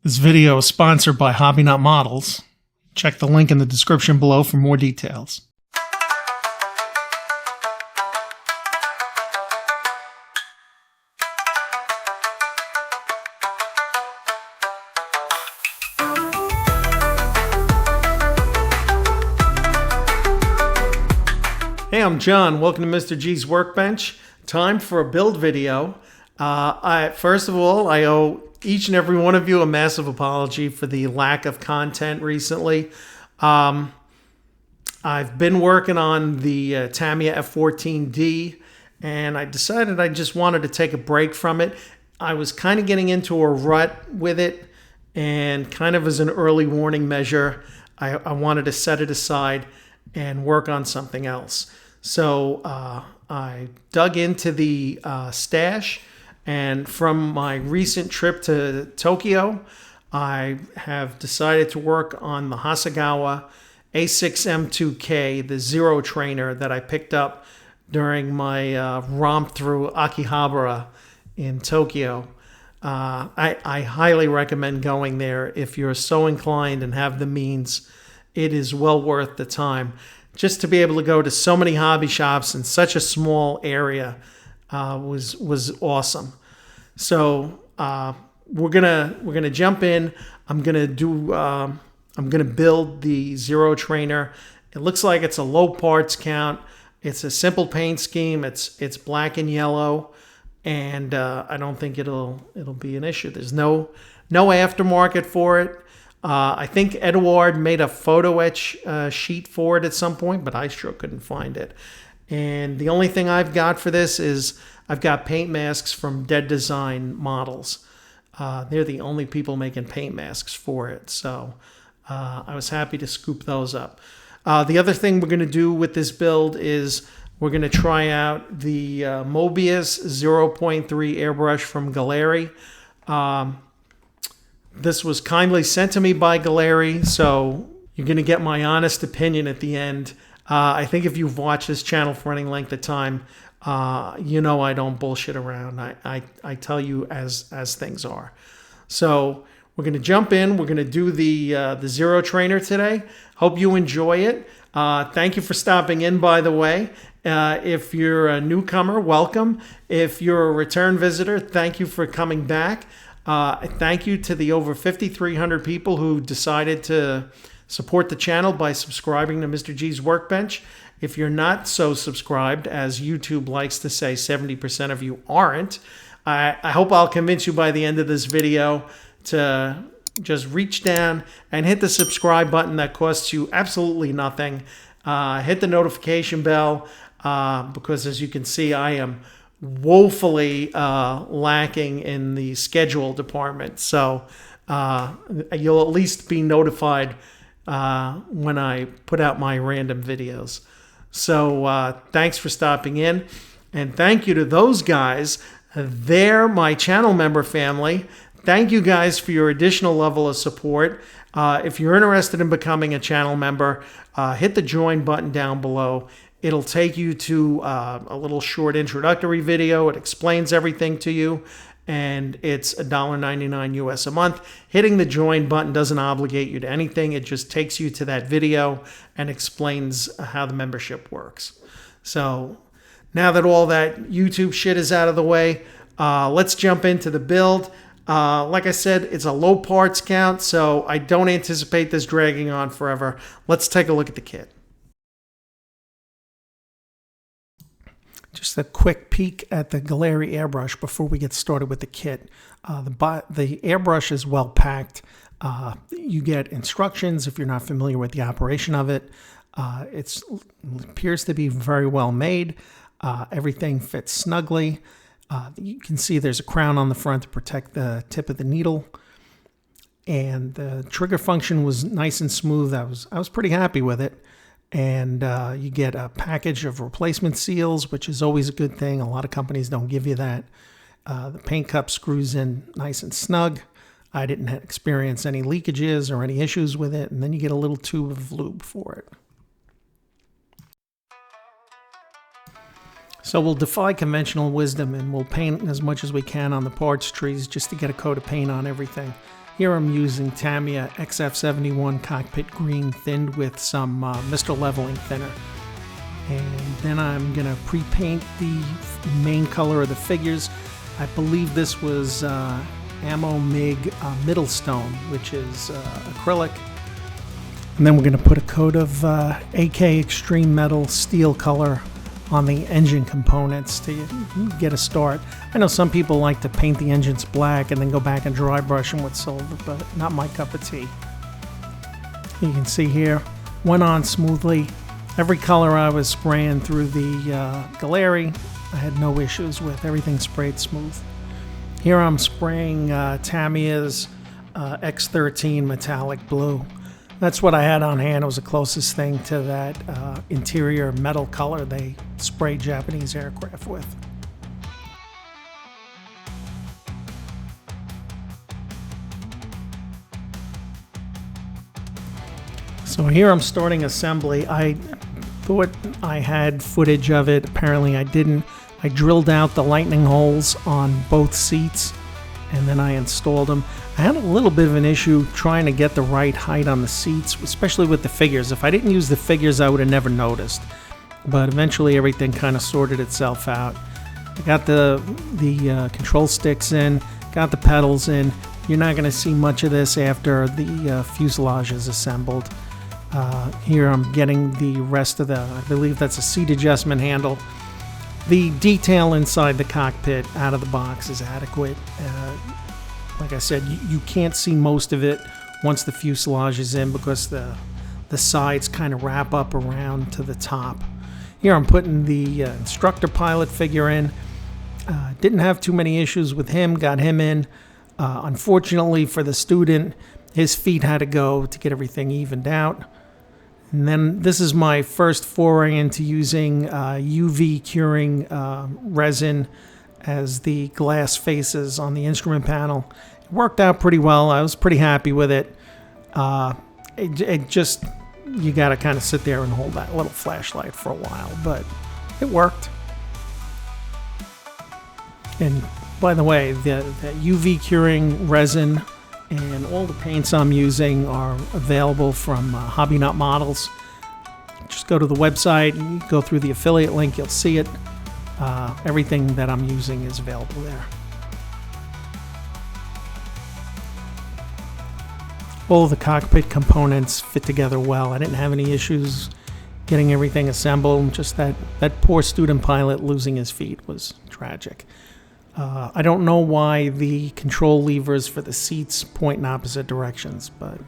This video is sponsored by Hobbynut Models. Check the link in the description below for more details. Hey, I'm John. Welcome to Mr. G's Workbench. Time for a build video. First of all, I owe each and every one of you a massive apology for the lack of content recently. I've been working on the Tamiya F14D, and I decided I just wanted to take a break from it. I was kind of getting into a rut with it, and kind of as an early warning measure, I wanted to set it aside and work on something else. So I dug into the stash, and from my recent trip to Tokyo, I have decided to work on the Hasegawa A6M2-K, the Zero trainer that I picked up during my romp through Akihabara in Tokyo. I highly recommend going there if you're so inclined and have the means. It is well worth the time. Just to be able to go to so many hobby shops in such a small area was awesome. So we're gonna jump in. I'm gonna build the Zero trainer. It looks like it's a low parts count. It's a simple paint scheme. It's black and yellow, and I don't think it'll be an issue. There's no aftermarket for it. I think Eduard made a photo etch sheet for it at some point, but I sure couldn't find it. And the only thing I've got for this is I've got paint masks from Dead Design Models. They're the only people making paint masks for it, so I was happy to scoop those up. The other thing we're going to do with this build is we're going to try out the Mobius 0.3 airbrush from Gaahleri. This was kindly sent to me by Gaahleri, so you're going to get my honest opinion at the end. I think if you've watched this channel for any length of time, you know I don't bullshit around. I tell you as things are. So we're going to jump in. We're going to do the Zero trainer today. Hope you enjoy it. Thank you for stopping in, by the way. If you're a newcomer, welcome. If you're a return visitor, thank you for coming back. Thank you to the over 5,300 people who decided to support the channel by subscribing to Mr. G's Workbench. If you're not so subscribed, as YouTube likes to say 70% of you aren't, I hope I'll convince you by the end of this video to just reach down and hit the subscribe button that costs you absolutely nothing. Hit the notification bell because, as you can see, I am woefully lacking in the schedule department, so you'll at least be notified when I put out my random videos. So thanks for stopping in, and thank you to those guys. They're my channel member family. Thank you guys for your additional level of support. If you're interested in becoming a channel member, hit the join button down below. It'll take you to a little short introductory video. It explains everything to you, and it's $1.99 US a month. Hitting the join button doesn't obligate you to anything. It just takes you to that video and explains how the membership works. So now that all that YouTube shit is out of the way, let's jump into the build. Like I said, it's a low parts count, so I don't anticipate this dragging on forever. Let's take a look at the kit. Just a quick peek at the Gaahleri airbrush before we get started with the kit. The airbrush is well packed. You get instructions if you're not familiar with the operation of it. It appears to be very well made. Everything fits snugly. You can see there's a crown on the front to protect the tip of the needle. And the trigger function was nice and smooth. I was pretty happy with it. And you get a package of replacement seals, which is always a good thing. A lot of companies don't give you that. The paint cup screws in nice and snug. I didn't experience any leakages or any issues with it. And then you get a little tube of lube for it. So we'll defy conventional wisdom and we'll paint as much as we can on the parts trees just to get a coat of paint on everything. Here I'm using Tamiya XF71 Cockpit Green thinned with some Mr. Leveling thinner. And then I'm going to pre-paint the main color of the figures. I believe this was Ammo MIG Middlestone, which is acrylic. And then we're going to put a coat of AK Extreme Metal Steel color on the engine components to get a start. I know some people like to paint the engines black and then go back and dry brush them with silver, but not my cup of tea. You can see here, went on smoothly. Every color I was spraying through the Gaahleri, I had no issues with. Everything sprayed smooth. Here I'm spraying Tamiya's X13 Metallic Blue. That's what I had on hand. It was the closest thing to that interior metal color they spray Japanese aircraft with. So here I'm starting assembly. I thought I had footage of it. Apparently I didn't. I drilled out the lightning holes on both seats and then I installed them. I had a little bit of an issue trying to get the right height on the seats, especially with the figures. If I didn't use the figures, I would have never noticed. But eventually everything kind of sorted itself out. I got the control sticks in, got the pedals in. You're not going to see much of this after the fuselage is assembled. Here I'm getting the rest of I believe that's a seat adjustment handle. The detail inside the cockpit out of the box is adequate. Like I said, you can't see most of it once the fuselage is in because the sides kind of wrap up around to the top. Here I'm putting the instructor pilot figure in. Didn't have too many issues with him, got him in. Unfortunately for the student, his feet had to go to get everything evened out. And then this is my first foray into using UV curing resin as the glass faces on the instrument panel. It worked out pretty well. I was pretty happy with it. It just, you got to kind of sit there and hold that little flashlight for a while, but it worked. And by the way, the UV curing resin and all the paints I'm using are available from Hobbynut Models. Just go to the website and go through the affiliate link, you'll see it. Everything that I'm using is available there. All of the cockpit components fit together well. I didn't have any issues getting everything assembled. Just that poor student pilot losing his feet was tragic. I don't know why the control levers for the seats point in opposite directions, but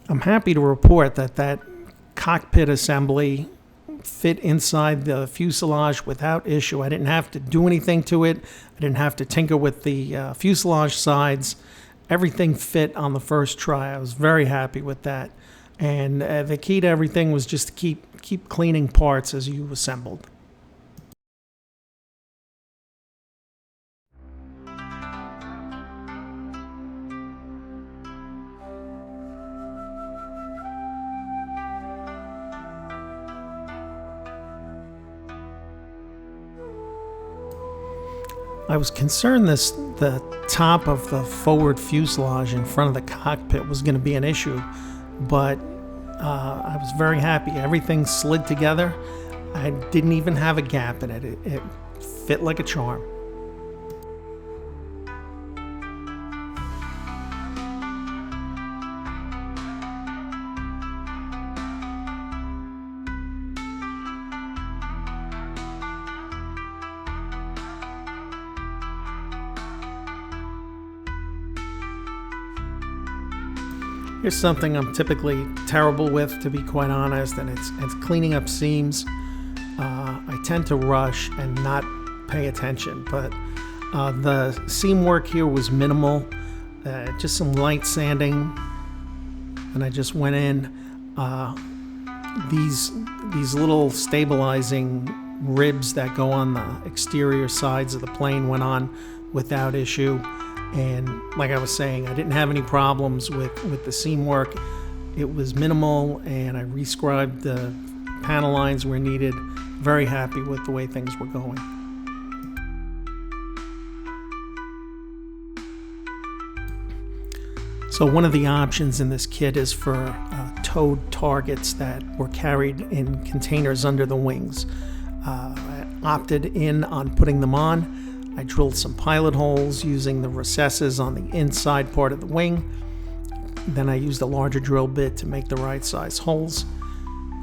I'm happy to report that cockpit assembly fit inside the fuselage without issue. I didn't have to do anything to it. I didn't have to tinker with the fuselage sides. Everything fit on the first try. I was very happy with that. And the key to everything was just to keep cleaning parts as you assembled. I was concerned the top of the forward fuselage in front of the cockpit was going to be an issue, but I was very happy. Everything slid together. I didn't even have a gap in it. It fit like a charm. Here's something I'm typically terrible with, to be quite honest, and it's cleaning up seams. I tend to rush and not pay attention, but the seam work here was minimal, just some light sanding, and I just went in. These little stabilizing ribs that go on the exterior sides of the plane went on without issue. And like I was saying, I didn't have any problems with the seam work. It was minimal, and I rescribed the panel lines where needed. Very happy with the way things were going. So one of the options in this kit is for towed targets that were carried in containers under the wings. I opted in on putting them on. I drilled some pilot holes using the recesses on the inside part of the wing. Then I used a larger drill bit to make the right size holes.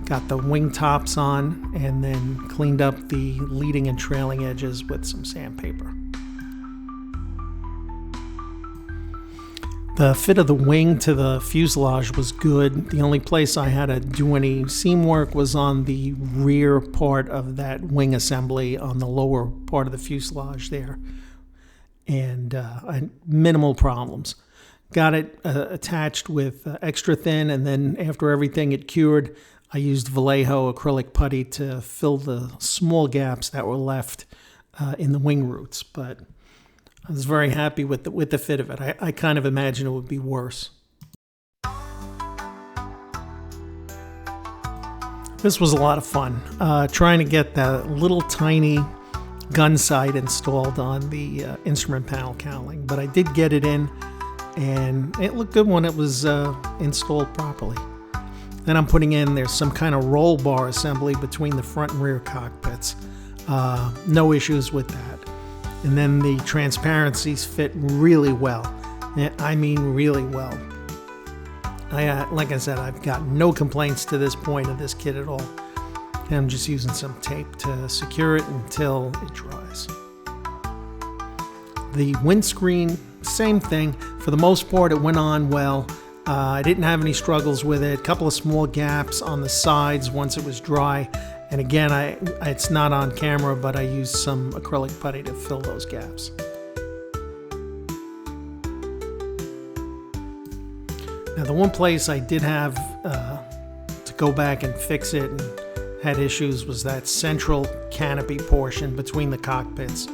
Got the wing tops on and then cleaned up the leading and trailing edges with some sandpaper. The fit of the wing to the fuselage was good. The only place I had to do any seam work was on the rear part of that wing assembly on the lower part of the fuselage there. And I had minimal problems. Got it attached with extra thin, and then after everything had cured, I used Vallejo acrylic putty to fill the small gaps that were left in the wing roots. But I was very happy with the fit of it. I kind of imagined it would be worse. This was a lot of fun, trying to get that little tiny gun sight installed on the instrument panel cowling. But I did get it in, and it looked good when it was installed properly. Then I'm putting in, there's some kind of roll bar assembly between the front and rear cockpits. No issues with that. And then the transparencies fit really well. I mean really well. Like I said, I've got no complaints to this point of this kit at all. And I'm just using some tape to secure it until it dries. The windscreen, same thing. For the most part, it went on well. I didn't have any struggles with it. A couple of small gaps on the sides once it was dry. And again, it's not on camera, but I used some acrylic putty to fill those gaps. Now, the one place I did have to go back and fix it and had issues was that central canopy portion between the cockpits.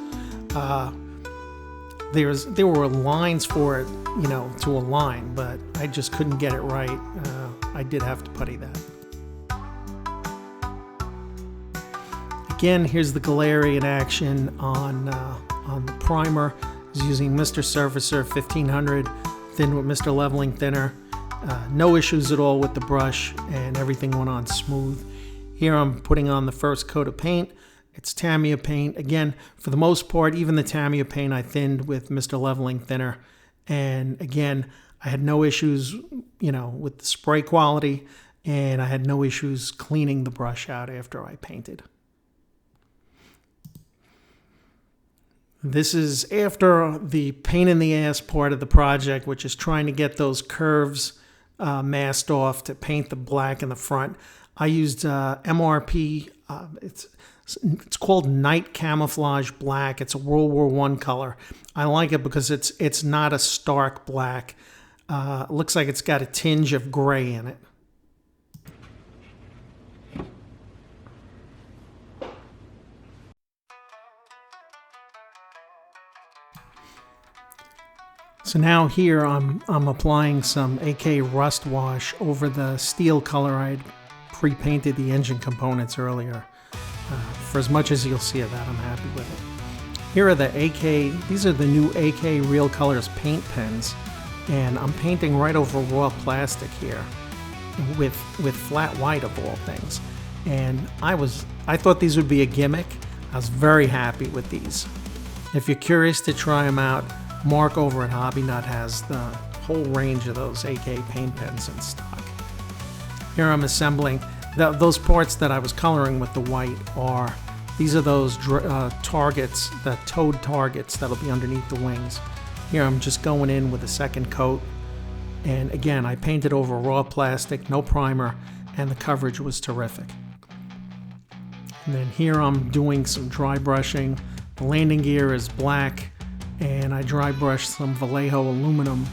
There were lines for it, to align, but I just couldn't get it right. I did have to putty that. Again, here's the Gaahleri in action on the primer. I was using Mr. Surfacer 1500, thinned with Mr. Leveling Thinner. No issues at all with the brush, and everything went on smooth. Here I'm putting on the first coat of paint. It's Tamiya paint. Again, for the most part, even the Tamiya paint I thinned with Mr. Leveling Thinner. And again, I had no issues, with the spray quality, and I had no issues cleaning the brush out after I painted. This is after the pain in the ass part of the project, which is trying to get those curves masked off to paint the black in the front. I used MRP. It's called Night Camouflage Black. It's a World War I color. I like it because it's not a stark black. It looks like it's got a tinge of gray in it. So now here I'm applying some AK Rust Wash over the steel color I'd pre-painted the engine components earlier. For as much as you'll see of that, I'm happy with it. Here are the AK, these are the new AK Real Colors paint pens, and I'm painting right over raw plastic here with flat white of all things. And I thought these would be a gimmick. I was very happy with these. If you're curious to try them out, Mark over at Hobbynut has the whole range of those AK paint pens in stock. Here I'm assembling those parts that I was coloring with the white these are those targets, the towed targets that'll be underneath the wings. Here I'm just going in with a second coat, and again I painted over raw plastic, no primer, and the coverage was terrific. And then here I'm doing some dry brushing. The landing gear is black, and I dry brushed some Vallejo aluminum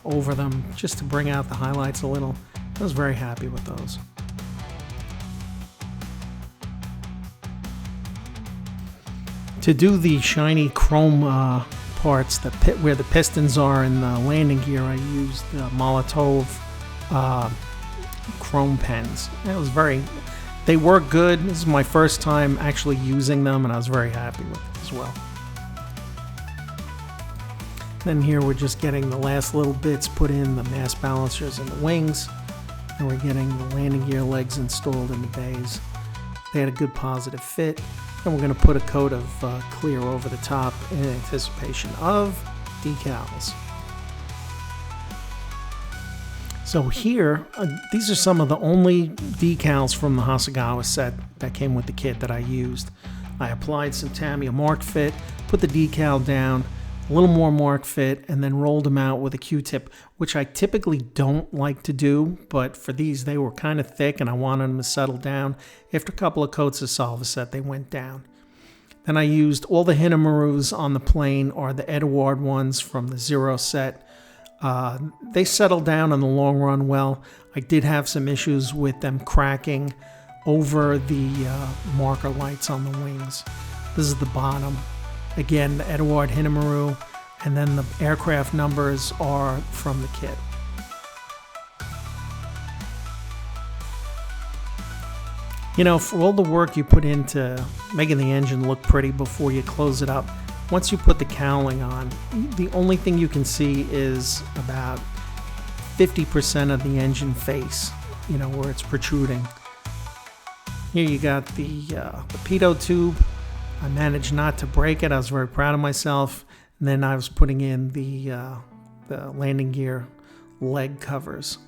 over them just to bring out the highlights a little. I was very happy with those. To do the shiny chrome parts, where the pistons are in the landing gear, I used the Molotov chrome pens. They work good. This is my first time actually using them, and I was very happy with it as well. Then here we're just getting the last little bits put in, the mass balancers and the wings. And we're getting the landing gear legs installed in the bays. They had a good positive fit. And we're going to put a coat of clear over the top in anticipation of decals. So here, these are some of the only decals from the Hasegawa set that came with the kit that I used. I applied some Tamiya Mark Fit, put the decal down, a little more Mark Fit, and then rolled them out with a Q-tip, which I typically don't like to do, but for these they were kind of thick and I wanted them to settle down. After a couple of coats of Solvaset, they went down. Then I used all the Hinamarus on the plane, or the Eduard ones from the Zero set. They settled down in the long run well. I did have some issues with them cracking over the marker lights on the wings. This is the bottom. Again, the Eduard Hinamaru, and then the aircraft numbers are from the kit. You know, for all the work you put into making the engine look pretty before you close it up, once you put the cowling on, the only thing you can see is about 50% of the engine face, you know, where it's protruding. Here you got the pitot tube. I managed not to break it. I was very proud of myself. And then I was putting in the landing gear leg covers.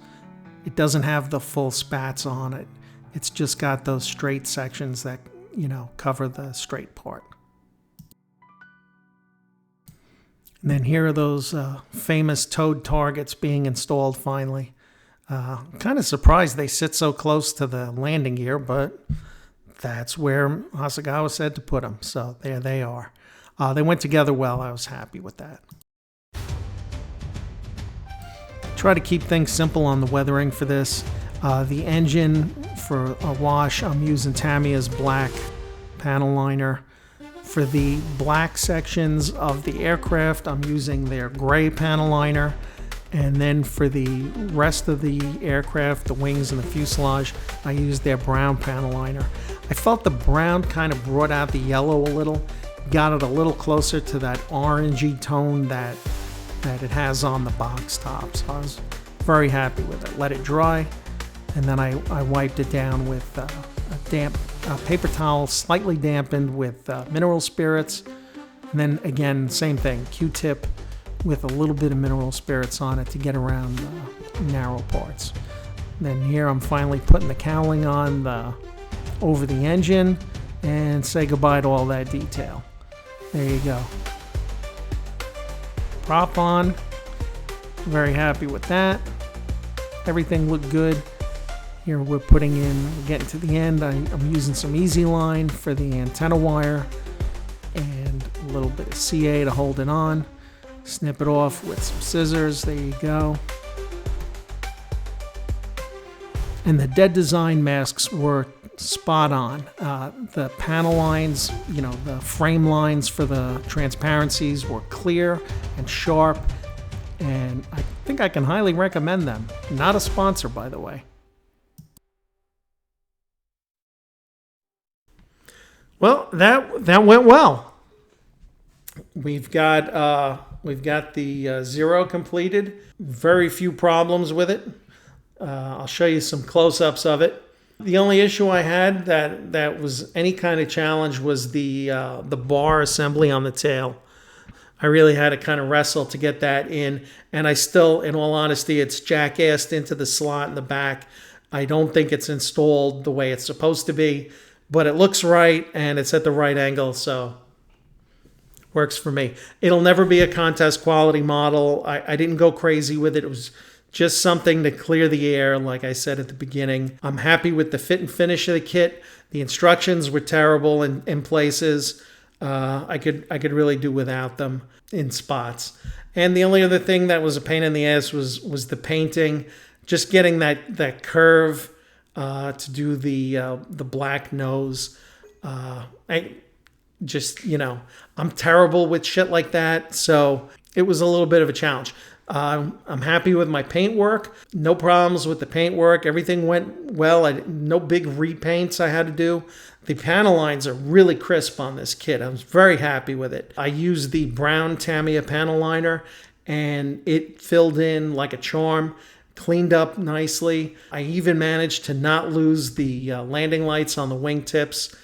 It doesn't have the full spats on it. It's just got those straight sections that, you know, cover the straight part. And then here are those famous towed targets being installed finally. Kind of surprised they sit so close to the landing gear, but that's where Hasegawa said to put them. So there they are. They went together well. I was happy with that. Try to keep things simple on the weathering for this. The engine, for a wash, I'm using Tamiya's black panel liner. For the black sections of the aircraft, I'm using their gray panel liner. And then for the rest of the aircraft, the wings and the fuselage, I used their brown panel liner. I felt the brown kind of brought out the yellow a little, got it a little closer to that orangey tone that it has on the box top. So I was very happy with it. Let it dry, and then I wiped it down with a damp paper towel, slightly dampened with mineral spirits. And then again, same thing, Q-tip with a little bit of mineral spirits on it to get around the narrow parts. And then here I'm finally putting the cowling on over the engine and say goodbye to all that detail. There you go. Prop on. Very happy with that. Everything looked good. Here we're getting to the end. I'm using some Easy Line for the antenna wire and a little bit of CA to hold it on. Snip it off with some scissors. There you go. And the dead design masks were spot on. The panel lines, you know, the frame lines for the transparencies were clear and sharp, and I think I can highly recommend them. Not a sponsor, by the way. Well, that went well. We've got the Zero completed. Very few problems with it. I'll show you some close-ups of it. The only issue I had that was any kind of challenge was the bar assembly on the tail. I really had to kind of wrestle to get that in, and I still, in all honesty, it's jackassed into the slot in the back. I don't think it's installed the way it's supposed to be, but it looks right and it's at the right angle, so works for me. It'll never be a contest quality model. I didn't go crazy with it. It was just something to clear the air, like I said at the beginning. I'm happy with the fit and finish of the kit. The instructions were terrible in places. I could really do without them in spots. And the only other thing that was a pain in the ass was the painting. Just getting that curve to do the black nose. I'm terrible with shit like that, so it was a little bit of a challenge. I'm happy with my paint work. No problems with the paint work. Everything went well. No big repaints I had to do. The panel lines are really crisp on this kit. I was very happy with it. I used the brown Tamiya panel liner, and it filled in like a charm, cleaned up nicely. I even managed to not lose the landing lights on the wingtips.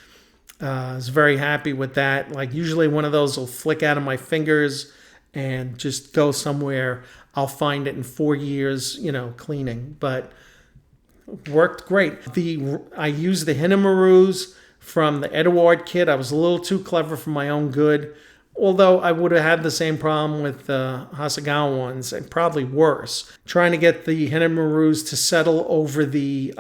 I was very happy with that. Like usually one of those will flick out of my fingers and just go somewhere. I'll find it in 4 years, cleaning, but worked great. I used the Hinamaru's from the Eduard kit. I was a little too clever for my own good, although I would have had the same problem with the Hasegawa ones, and probably worse. Trying to get the Hinamaru's to settle over the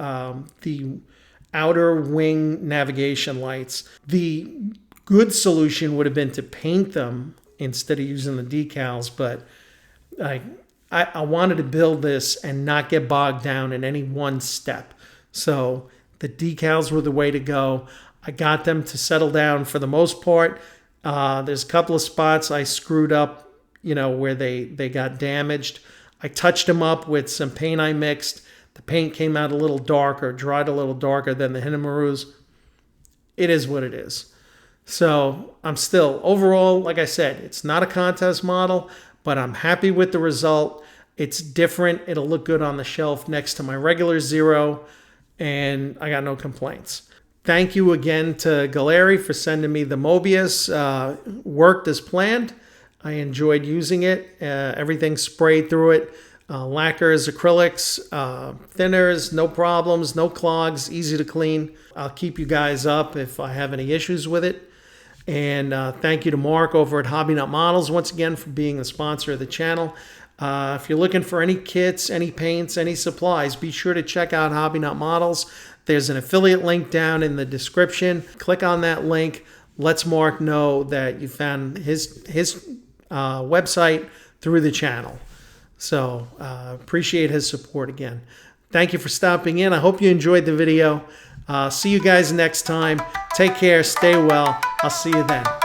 outer wing navigation lights. The good solution would have been to paint them instead of using the decals, but I wanted to build this and not get bogged down in any one step. So the decals were the way to go. I got them to settle down for the most part. There's a couple of spots I screwed up, where they got damaged. I touched them up with some paint I mixed. The paint came out a little darker, dried a little darker than the Hinamaru's. It is what it is. So I'm still, overall, like I said, it's not a contest model, but I'm happy with the result. It's different. It'll look good on the shelf next to my regular Zero, and I got no complaints. Thank you again to Gaahleri for sending me the Mobius. Worked as planned. I enjoyed using it. Everything sprayed through it. Lacquers, acrylics, thinners, no problems, no clogs, easy to clean. I'll keep you guys up if I have any issues with it. And thank you to Mark over at Hobbynut Models once again for being the sponsor of the channel. If you're looking for any kits, any paints, any supplies, be sure to check out Hobbynut Models. There's an affiliate link down in the description. Click on that link. Let's Mark know that you found his website through the channel. So appreciate his support again. Thank you for stopping in. I hope you enjoyed the video. See you guys next time. Take care. Stay well. I'll see you then.